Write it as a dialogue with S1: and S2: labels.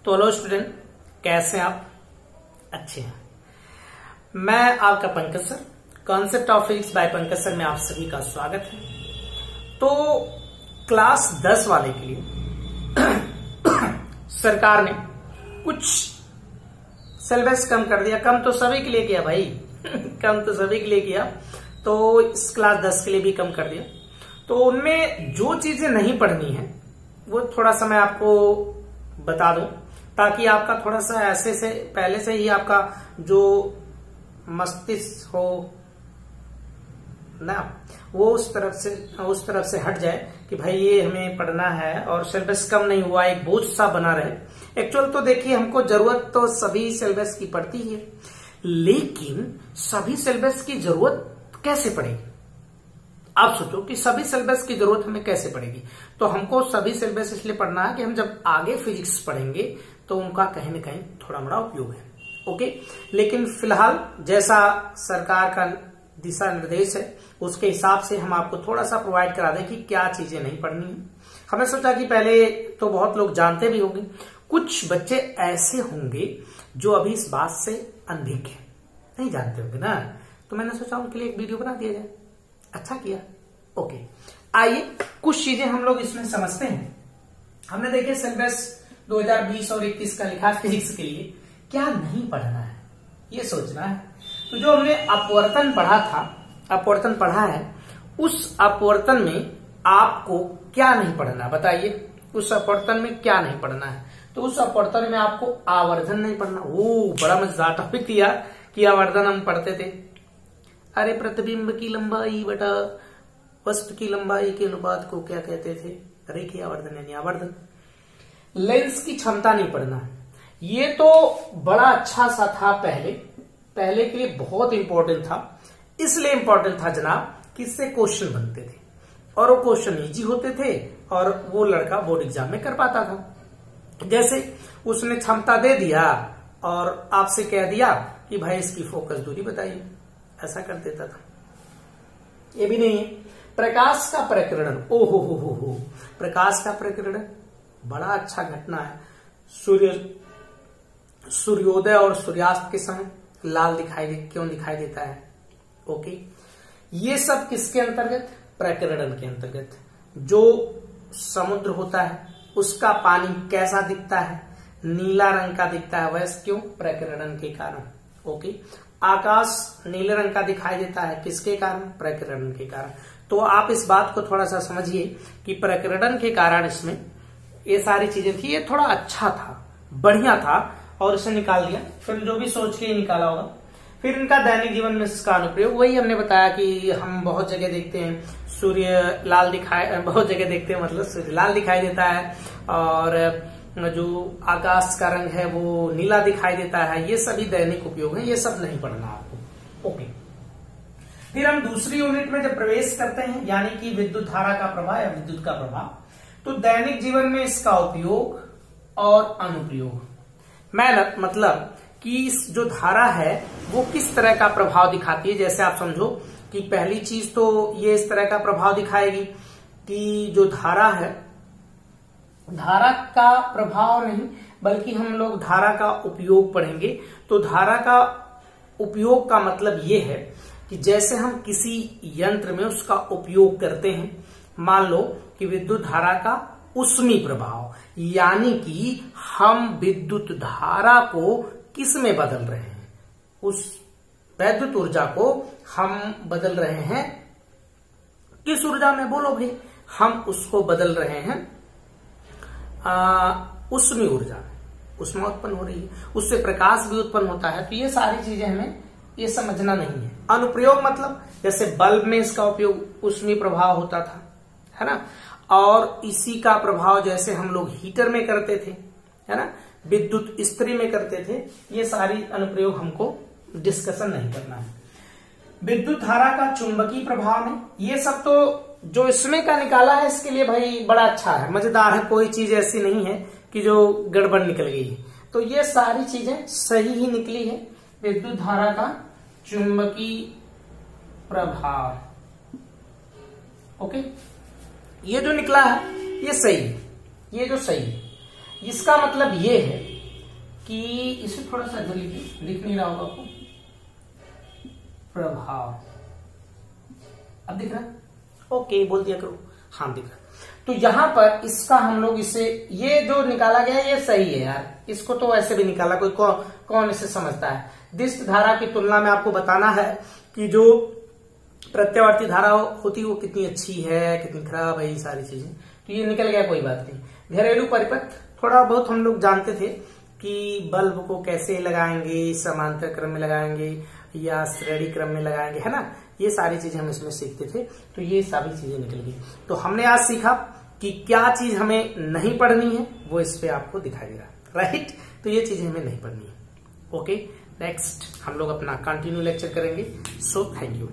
S1: तो hello student, कैसे हैं आप? अच्छे हैं। मैं आपका Pankaj sir, concept of physics bye Pankaj sir में आप सभी का स्वागत है। तो क्लास 10 वाले के लिए सरकार ने कुछ सिलेबस कम कर दिया। कम तो सभी के लिए किया भाई कम तो सभी के लिए किया, तो इस क्लास 10 के लिए भी कम कर दिया। तो उनमें जो चीजें नहीं पढ़नी है वो थोड़ा सा मैं आपको बता दूं, ताकि आपका थोड़ा सा ऐसे से पहले से ही आपका जो मस्तिष्क हो ना, वो उस तरफ से हट जाए कि भाई ये हमें पढ़ना है और सिलेबस कम नहीं हुआ, एक बोझ सा बना रहे। एक्चुअल तो देखिए, हमको जरूरत तो सभी सिलेबस की पड़ती है, लेकिन सभी सिलेबस की जरूरत कैसे पड़ेगी? आप सोचो कि सभी सिलेबस की जरूरत हमें कैसे पड़ेगी। तो हमको सभी सिलेबस इसलिए पढ़ना है कि हम जब आगे फिजिक्स पढ़ेंगे तो उनका कहीं न कहीं थोड़ा बड़ा उपयोग है। ओके, लेकिन फिलहाल जैसा सरकार का दिशा निर्देश है उसके हिसाब से हम आपको थोड़ा सा प्रोवाइड करा दें कि क्या चीजें नहीं पढ़नी है। हमने सोचा कि पहले तो बहुत लोग जानते भी होंगे, कुछ बच्चे ऐसे होंगे जो अभी इस बात से अनभिज्ञ है, नहीं जानते होंगे ना, तो मैंने सोचा उनके लिए एक वीडियो बना दिया जाए। अच्छा किया। ओके, आइए कुछ चीजें हम लोग इसमें समझते हैं। हमने देखे सिलेबस 2020 और 21 का लिखा फिजिक्स के लिए क्या नहीं पढ़ना है, ये सोचना है। तो जो हमने अपवर्तन पढ़ा था, अपवर्तन पढ़ा है, उस अपवर्तन में आपको क्या नहीं पढ़ना बताइए? उस अपवर्तन में क्या नहीं पढ़ना है? तो उस अपवर्तन में आपको आवर्धन नहीं पढ़ना। ओ, बड़ा मजेदार टॉपिक थी यार कि आवर्धन हम पढ़ते थे। अरे प्रतिबिंब की लंबाई बटा वस्तु की लंबाई के अनुपात को क्या कहते थे? रेखीय आवर्धन यानी आवर्धन। लेंस की क्षमता नहीं पढ़ना। ये तो बड़ा अच्छा सा था, पहले के लिए बहुत इंपॉर्टेंट था। इसलिए इंपॉर्टेंट था जनाब कि इससे क्वेश्चन बनते थे और वो क्वेश्चन इजी होते थे और वो लड़का बोर्ड एग्जाम में कर पाता था। जैसे उसने क्षमता दे दिया और आपसे कह दिया कि भाई इसकी फोकस दूरी बताइए, ऐसा कर देता था। ये भी नहीं है। प्रकाश का प्रकीर्णन, ओ हो, प्रकाश का प्रकीर्णन बड़ा अच्छा घटना है। सूर्योदय और सूर्यास्त के समय लाल क्यों दिखाई देता है? ओके, ये सब किसके अंतर्गत? प्रकीर्णन के अंतर्गत। जो समुद्र होता है उसका पानी कैसा दिखता है? नीला रंग का दिखता है। वैसे क्यों? प्रकीर्णन के कारण। ओके, आकाश नीले रंग का दिखाई देता है, किसके कारण? प्रकीर्णन के कारण। तो आप इस बात को थोड़ा सा समझिए कि प्रकीर्णन के कारण इसमें ये सारी चीजें थी। ये थोड़ा अच्छा था, बढ़िया था और इसे निकाल दिया। फिर जो भी सोच के निकाला होगा। फिर इनका दैनिक जीवन में इसका अनुप्रयोग, वही हमने बताया कि हम बहुत जगह देखते हैं सूर्य लाल दिखाई, बहुत जगह देखते हैं मतलब सूर्य लाल दिखाई देता है और जो आकाश का रंग है वो नीला दिखाई देता है। ये सभी दैनिक उपयोग है, ये सब नहीं पढ़ना आपको। ओके, फिर हम दूसरी यूनिट में जब प्रवेश करते हैं, यानी कि विद्युत धारा का प्रवाह या विद्युत का प्रवाह, तो दैनिक जीवन में इसका उपयोग और अनुप्रयोग। मतलब कि जो धारा है वो किस तरह का प्रभाव दिखाती है। जैसे आप समझो कि पहली चीज तो ये इस तरह का प्रभाव दिखाएगी कि जो धारा है, धारा का प्रभाव नहीं बल्कि हम लोग धारा का उपयोग पढ़ेंगे। तो धारा का उपयोग का मतलब ये है कि जैसे हम किसी यंत्र में उसका उपयोग करते हैं, मान लो कि विद्युत धारा का उष्मी प्रभाव, यानी कि हम विद्युत धारा को किस में बदल रहे हैं? उस वैद्युत ऊर्जा को हम बदल रहे हैं किस ऊर्जा में? बोलो भाई। हम उसको बदल रहे हैं उष्मी ऊर्जा में। उष्मा उत्पन्न हो रही है, उससे प्रकाश भी उत्पन्न होता है। तो ये सारी चीजें हमें ये समझना नहीं है। अनुप्रयोग मतलब जैसे बल्ब में इसका उपयोग उष्मी प्रभाव होता था, है ना, और इसी का प्रभाव जैसे हम लोग हीटर में करते थे, है ना, विद्युत इस्त्री में करते थे। ये सारी अनुप्रयोग हमको डिस्कशन नहीं करना है। विद्युत धारा का चुंबकीय प्रभाव में, ये सब तो जो इसमें का निकाला है इसके लिए भाई बड़ा अच्छा है, मजेदार है। कोई चीज ऐसी नहीं है कि जो गड़बड़ निकल गई है। तो ये सारी चीजें सही ही निकली है। विद्युत धारा का चुंबकीय प्रभाव, ओके, ये जो निकला है ये सही है। ये जो सही है इसका मतलब ये है कि इसे थोड़ा सा इधर लिखिए, दिख नहीं रहा होगा आपको, प्रभाव, अब दिख रहा? ओके, बोल दिया करो, हाँ दिख रहा। तो यहां पर इसका हम लोग इसे, ये जो निकाला गया ये सही है यार, इसको तो ऐसे भी निकाला, कोई कौन इसे समझता है। दिष्ट धारा की तुलना में आपको बताना है कि जो प्रत्यावर्ती धारा होती है वो कितनी अच्छी है, कितनी खराब है, ये सारी चीजें। तो ये निकल गया, कोई बात नहीं। घरेलू परिपथ थोड़ा बहुत हम लोग जानते थे कि बल्ब को कैसे लगाएंगे, समांतर क्रम में लगाएंगे या श्रेणी क्रम में लगाएंगे, है ना, ये सारी चीजें हम इसमें सीखते थे। तो ये सारी चीजें निकल गई। तो हमने आज सीखा कि क्या चीज हमें नहीं पढ़नी है, वो इस पे आपको दिखाई दे रहा, राइट। तो ये चीजें हमें नहीं पढ़नी है। ओके, नेक्स्ट हम लोग अपना कंटिन्यू लेक्चर करेंगे। So thank you.